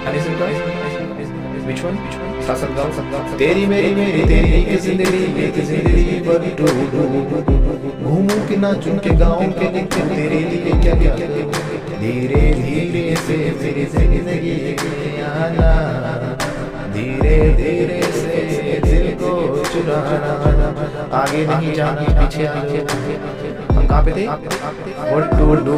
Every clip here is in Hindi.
Which one? तेरी मेरी मेरी तेरी एक जिंदगी but to घूमूं कि नाचूं के गाँव के लिखूं तेरे लिए क्या क्या धीरे धीरे से तेरी जिंदगी में आना धीरे धीरे से दिल को चुराना आगे नहीं जाना पीछे आ जाओ। हम कहाँ पे थे? What to do?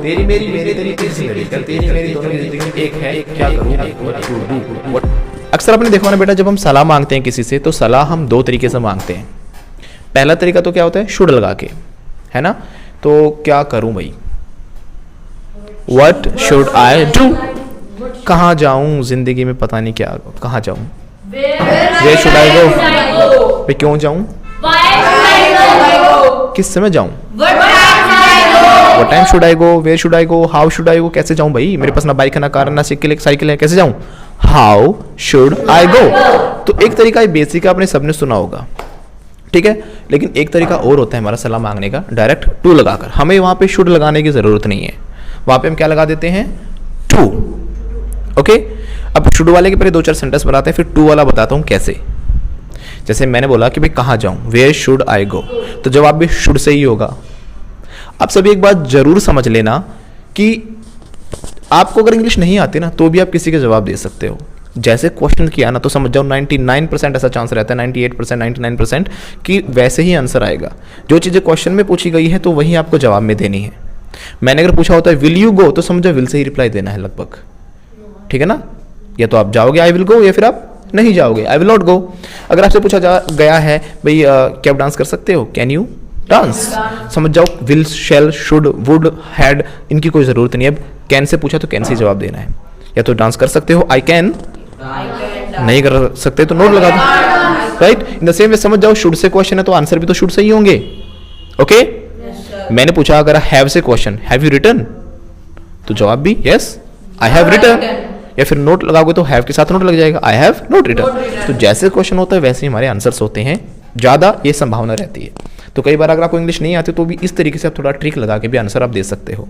तेरी मेरी मेरी तेरी जिंदगी तेरी मेरी दोनों की जिंदगी एक है क्या करूँ? What to do? अक्सर आपने देखा ना बेटा, जब हम सलाह मांगते हैं किसी से तो सलाह हम दो तरीके से मांगते हैं। पहला तरीका तो क्या होता है? शुड लगा के, है ना? तो क्या करूं भाई? What should I do? कहाँ जाऊं जिंदगी में, पता नहीं क्या कहाँ जाऊं। Where should I go? मैं क्यों जाऊं? किस समय जाऊं? What time should I go? Where should I go? How should I go? कैसे जाऊं भाई? मेरे पास ना बाइक है ना कार है ना साइकिल है, कैसे जाऊं? How should I go? तो एक तरीका ये बेसिक है, आपने सबने सुना होगा, ठीक है। लेकिन एक तरीका और होता है हमारा सलाह मांगने का, डायरेक्ट टू लगाकर। हमें वहां पे शुड लगाने की जरूरत नहीं है, वहां पे हम क्या लगा देते हैं? टू। ओके, अब शुड वाले के पहले दो चार सेंटेंस बनाते हैं, फिर टू वाला बताता हूं कैसे। जैसे मैंने बोला कि भाई कहाँ जाऊं, वेयर शुड आई गो, तो जवाब भी शुड से ही होगा। आप सभी एक बात जरूर समझ लेना कि आपको अगर इंग्लिश नहीं आती ना तो भी आप किसी के जवाब दे सकते हो। जैसे क्वेश्चन किया ना तो समझ जाओ 99% ऐसा चांस रहता है, 98% 99% कि वैसे ही आंसर आएगा। जो चीज़ें क्वेश्चन में पूछी गई है तो वही आपको जवाब में देनी है। मैंने अगर पूछा होता है विल यू गो, तो समझो विल से ही रिप्लाई देना है लगभग, ठीक है ना? या तो आप जाओगे आई विल गो, या फिर आप नहीं जाओगे आई विल नॉट गो। अगर आपसे पूछा गया है भाई क्या आप डांस कर सकते हो, कैन यू डांस, समझ जाओ will, shall, should, would, had, इनकी कोई जरूरत नहीं है। अब कैन से पूछा तो कैन से जवाब देना है। या तो डांस कर सकते हो आई कैन, नहीं कर सकते तो नोट लगा दो, right. In the same way समझ जाओ शुड से क्वेश्चन है तो आंसर भी तो शुड से ही होंगे। ओके, मैंने पूछा अगर हैव से क्वेश्चन, हैव यू रिटन, तो जवाब भी यस आई हैव रिटन। या फिर नोट लगाओगे तो हैव के साथ नोट लग जाएगा, आई हैव नोट रिटन। तो जैसे क्वेश्चन होता है वैसे ही हमारे आंसर्स होते हैं, ज्यादा ये संभावना रहती है। तो कई बार अगर आपको इंग्लिश नहीं आती तो भी इस तरीके से आप थोड़ा ट्रिक लगा के भी आंसर आप दे सकते हो।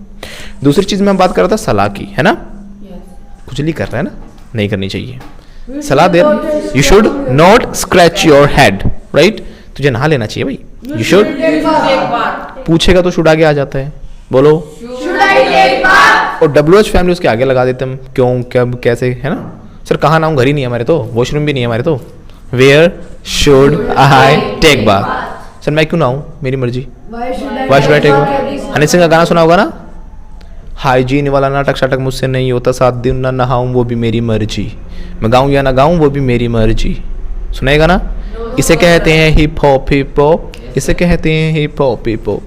दूसरी चीज में हम बात कर रहा था सलाह की, है ना? खुजली कर रहा है ना, नहीं करनी चाहिए सलाह दे। You should not scratch your head, right. तुझे नहा लेना चाहिए भाई, यू शुड। पूछेगा तो शुड आगे आ जाता है, बोलो। और WH फैमिली उसके आगे लगा देते हम, क्यों, कब, कैसे, है ना? सर कहाँ नहाऊं, घर ही नहीं है हमारे तो, वॉशरूम भी नहीं है हमारे तो। Where should I take bath, sir मैं क्यों नहाऊं, मेरी मर्जी। Why should I take bath. Honey Singh का गाना सुना होगा ना, हाइजीन वाला नाटक शाटक मुझसे नहीं होता, 7 दिन ना नहाऊं वो भी मेरी मर्जी, मैं गाऊं या ना गाऊं वो भी मेरी मर्जी। सुनेगा ना? इसे कहते हैं हिप हॉप, हिप हॉप, इसे कहते हैं हिप हॉप, हिप हॉप।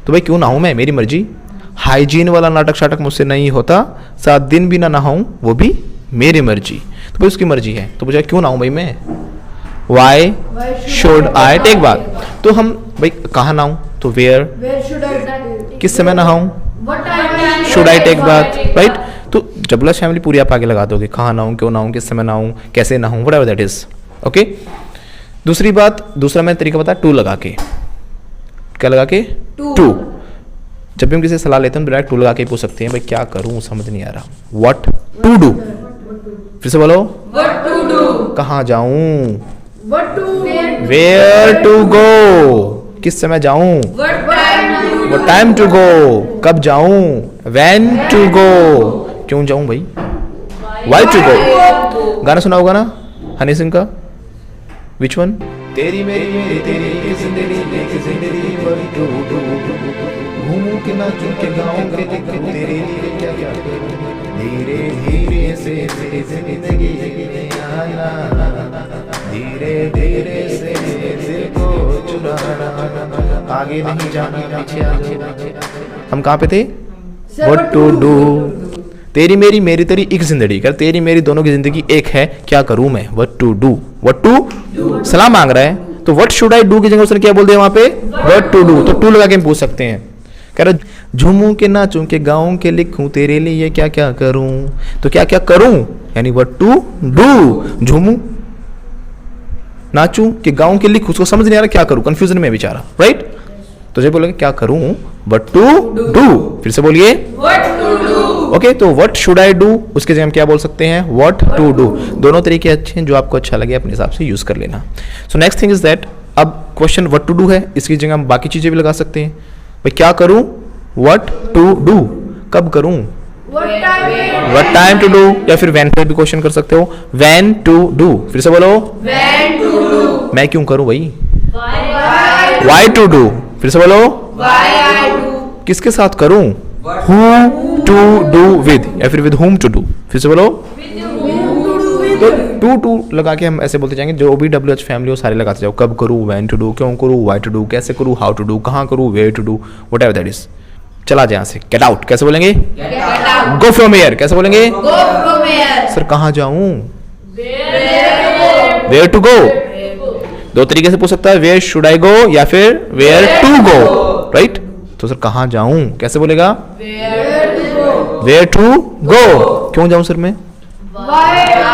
तो भाई क्यों नहाऊं मैं, मेरी मर्जी। हाइजीन वाला नाटक शाटक मुझसे नहीं होता, 7 दिन भी ना नहाऊं वो भी मेरी मर्जी। तो भाई उसकी मर्जी है तो मुझे क्यों नहाऊं भाई मैं। Why should I take bath, तो हम भाई कहाँ नहाऊं, तो वेयर, किस समय नहाऊं, should I take bath, right. तो WH फैमिली पूरी आप आगे लगा दोगे, कहाँ नहाऊं, क्यों नहाऊं, किस समय नहाऊं, कैसे नहाऊं, व्हाटएवर दैट इज। ओके, दूसरी बात, दूसरा मैं तरीका बता, टू लगा के। क्या लगा के? टू। जब भी हम किसी सलाह लेते हैं डायरेक्ट टू लगा के पूछ सकते हैं, भाई क्या करूं समझ नहीं आ रहा, व्हाट टू डू। फिर से बोलो, व्हाट टू डू, कहाँ जाऊं, what to, where to go, किस समय जाऊं, व्हाट टाइम टू गो, कब जाऊं, व्हेन टू गो, क्यों जाऊं भाई, व्हाई टू गो। गाना सुना होगा ना हनी सिंह का, विच वन? तेरी मेरी मेरी तेरी जिंदगी व्हाट टू डू, घूमूं कि नाचूं के गाँव के लिखूं तेरे लिए क्या क्या धीरे धीरे से तेरी जिंदगी में आना धीरे धीरे से दिल को चुराना आगे नहीं जाना पीछे आ जाओ। हम कहाँ पे थे? What to do। तेरी मेरी मेरी तेरी एक जिंदगी कर, तेरी मेरी दोनों की जिंदगी एक है, क्या करूं मैं, what to do, what to सलाह मांग रहा है तो what should I do की जगह उसने क्या बोल दिया वहां पे, what to do। तो टू लगा के हम पूछ सकते हैं, कह रहा झूमूं के नाचूं के गाऊं के लिखूं तेरे लिए क्या क्या करूं, तो क्या क्या करूं यानी what to do। झूमूं नाचूं के गाऊं के लिखूं, उसको समझ नहीं आ रहा क्या करूं, कंफ्यूजन में बेचारा, राइट। तो जब बोलोगे क्या करूं, व्हाट टू डू, फिर से बोलिए What to do? ओके। तो व्हाट शुड आई डू, उसके जगह हम क्या बोल सकते हैं, व्हाट टू डू। दोनों तरीके अच्छे हैं, जो आपको अच्छा लगे अपने हिसाब से यूज कर लेना। So next thing is that, अब क्वेश्चन व्हाट टू डू है, इसकी जगह हम बाकी चीजें भी लगा सकते हैं। भाई क्या करूं, व्हाट टू डू, कब करूं, व्हाट टाइम टू डू, या फिर व्हेन पे भी क्वेश्चन कर सकते हो, व्हेन टू डू। फिर से बोलो When to do? मैं क्यों करूं भाई, Why? Why to do. फिर से बोलो Why I do? किसके साथ करूं, हु टू डू विद, या फिर विद हुम टू डू। फिर से बोलो तो टू टू लगा के हम ऐसे बोलते जाएंगे, जो भी WH फैमिली हो सारे लगाते जाओ, कब करूँ, व्हेन टू डू, क्यों करूँ, व्हाई टू डू, कैसे करूँ, हाउ टू डू, कहाँ करूँ, where to do, whatever that is. चला जाए यहाँ से, गेट आउट कैसे बोलेंगे, Get out. Go from here कैसे बोलेंगे, Go from here. सर कहाँ जाऊँ, Where where to go. go? दो तरीके से पूछ सकता है, वेयर शुड आई गो या फिर वेयर टू गो, राइट। तो सर कहाँ जाऊँ कैसे बोलेगा, Where to go? Where to go, क्यों जाऊँ सर मैं,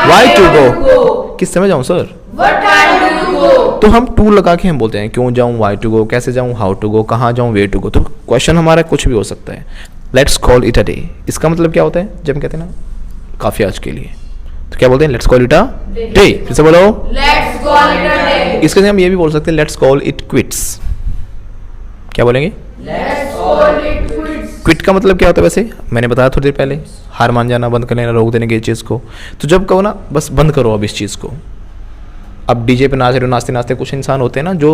Why to go? go? किस समय जाऊँ sir. What time to go? तो हम टू लगा के हम बोलते हैं, क्यों जाऊँ, वाई टू गो, कैसे जाऊँ, हाउ टू गो, कहाँ जाऊँ, वे टू गो। तो क्वेश्चन हमारा कुछ भी हो सकता है। Let's call it a day, इसका मतलब क्या होता है, जब हम कहते हैं ना काफी आज के लिए, तो क्या बोलते हैं, let's call it a day. फिर से बोलो, Let's call it a day. इसके लिए हम ये भी बोल सकते हैं, लेट्स कॉल इट क्विट्स। क्या बोलेंगे, Let's call it quits. Quit का मतलब क्या होता है, वैसे मैंने बताया थोड़ी देर पहले, हार मान जाना, बंद कर लेना, रोक देने की चीज़ को। तो जब कहो ना बस बंद करो अब इस चीज़ को, अब डीजे पे नाच रहे हो, नाचते नाचते कुछ इंसान होते हैं ना जो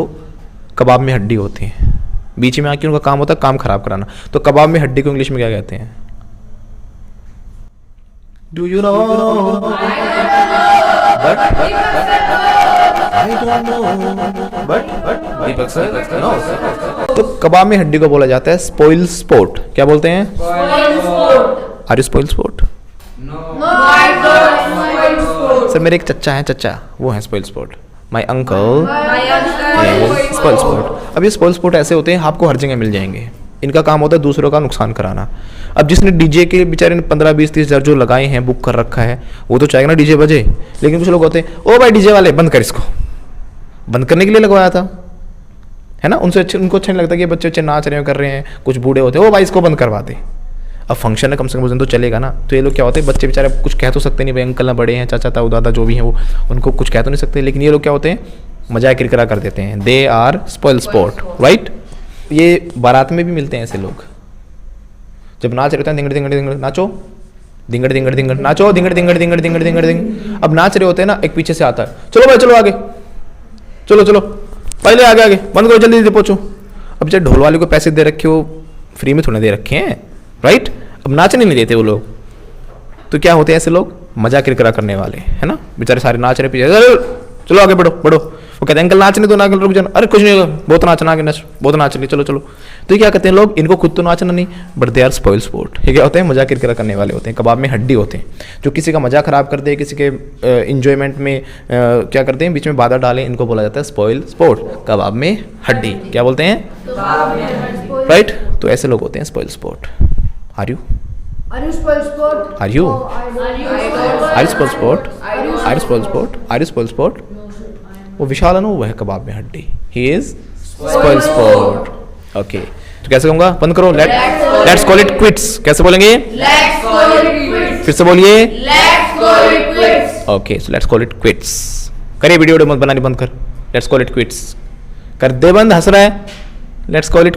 कबाब में हड्डी होती है, बीच में आके उनका काम होता है काम खराब कराना। तो कबाब में हड्डी को इंग्लिश में क्या कहते हैं, do you know, Deepak sir no. तो कबाब में हड्डी को बोला जाता है स्पॉइल स्पोर्ट। क्या बोलते हैं, Spoil sport. Are you spoil sport. No, I don't spoil sport. Sir मेरे एक चच्चा है, चच्चा वो है spoil sport, my uncle My uncle spoil sport. अब ये स्पॉइल स्पोर्ट ऐसे होते हैं, आपको हर जगह मिल जाएंगे, इनका काम होता है दूसरों का नुकसान कराना। अब जिसने डीजे के बेचारे ने 15-20-30 हज़ार जो लगाए हैं, बुक कर रखा है, वो तो चाहेगा ना डीजे बजे, लेकिन कुछ लोग होते हैं, ओ भाई डीजे वाले बंद कर इसको, बंद करने के लिए लगवाया था, है ना। उनसे अच्छे, उनको अच्छा नहीं लगता कि बच्चे बच्चे नाच रहे हैं, कर रहे हैं, कुछ बूढ़े होते हैं, ओ भाई इसको बंद करवा दे। अब फंक्शन है, कम से कम उस दिन तो चलेगा ना। तो ये लोग क्या होते हैं, बच्चे बेचारे कुछ कह तो सकते नहीं, भाई अंकल ना बड़े हैं, चाचा ताऊ दादा जो भी हैं वो, उनको कुछ कह तो नहीं सकते, लेकिन ये लोग क्या होते हैं, मजाक किरकिरा कर देते हैं, they are spoil sport, right. ये बारात में भी मिलते हैं ऐसे लोग, जब नाच रहे होते हैं, दिंगड़ दिंगड़ दिंगड़ नाचो, दिंगड़ दिंगड़ दिंगड़ नाचो, दिंगड़ दिंगड़ दिंगड़ दिंगड़ दिंगड़ दिंगड़। अब नाच रहे होते हैं ना, एक पीछे से आता है, चलो भाई चलो आगे, चलो चलो पहले आगे आगे, बंद करो जल्दी जल्दी पहुंचो। अब चाहे ढोल वाले को पैसे दे रखे हो, फ्री में थोड़े दे रखे हैं, राइट। अब नाचने नहीं देते वो लोग, तो क्या होते हैं ऐसे लोग, मजाक किरकिरा करने वाले, है ना। बेचारे सारे नाच रहे पीछे, चलो आगे बढ़ो बढ़ो, वो कहते हैं अंकल नाचने दो ना, अंकल रुक जाना, अरे कुछ नहीं होगा, बहुत नाचना, आगे नाच, बहुत नाच रही, चलो चलो। तो ये क्या कहते हैं लोग, इनको खुद तो नाचना नहीं, but they are spoil sport. ये क्या होते हैं, मजाक किरकिरा करने वाले होते हैं, कबाब में हड्डी होते हैं, जो किसी का मजाक खराब कर दे, किसी के इंजॉयमेंट में क्या करते हैं, बीच में बाधा डालें, इनको बोला जाता है स्पॉइल स्पोर्ट, कबाब में हड्डी। क्या बोलते हैं, राइट। तो ऐसे लोग होते हैं spoil sport. Are you, Are you spoil sport? Are you? Oh, I don't. Are you spoil sport, are you spoil sport, are you spoil sport. वो विशाल है ना, वो है कबाब में हड्डी, he is spoil sport. Okay, तो कैसे कहूंगा, बंद करो, लेट्स कॉल इट क्विट्स। कैसे बोलेंगे, Let's call it quits. फिर से बोलिए, Let's call it quits. Okay. So let's call it quits. करिए वीडियो मत बनानी बंद कर, लेट्स कॉल इट क्विट्स कर दे बंद, हंस रहा है, लेट्स कॉल इट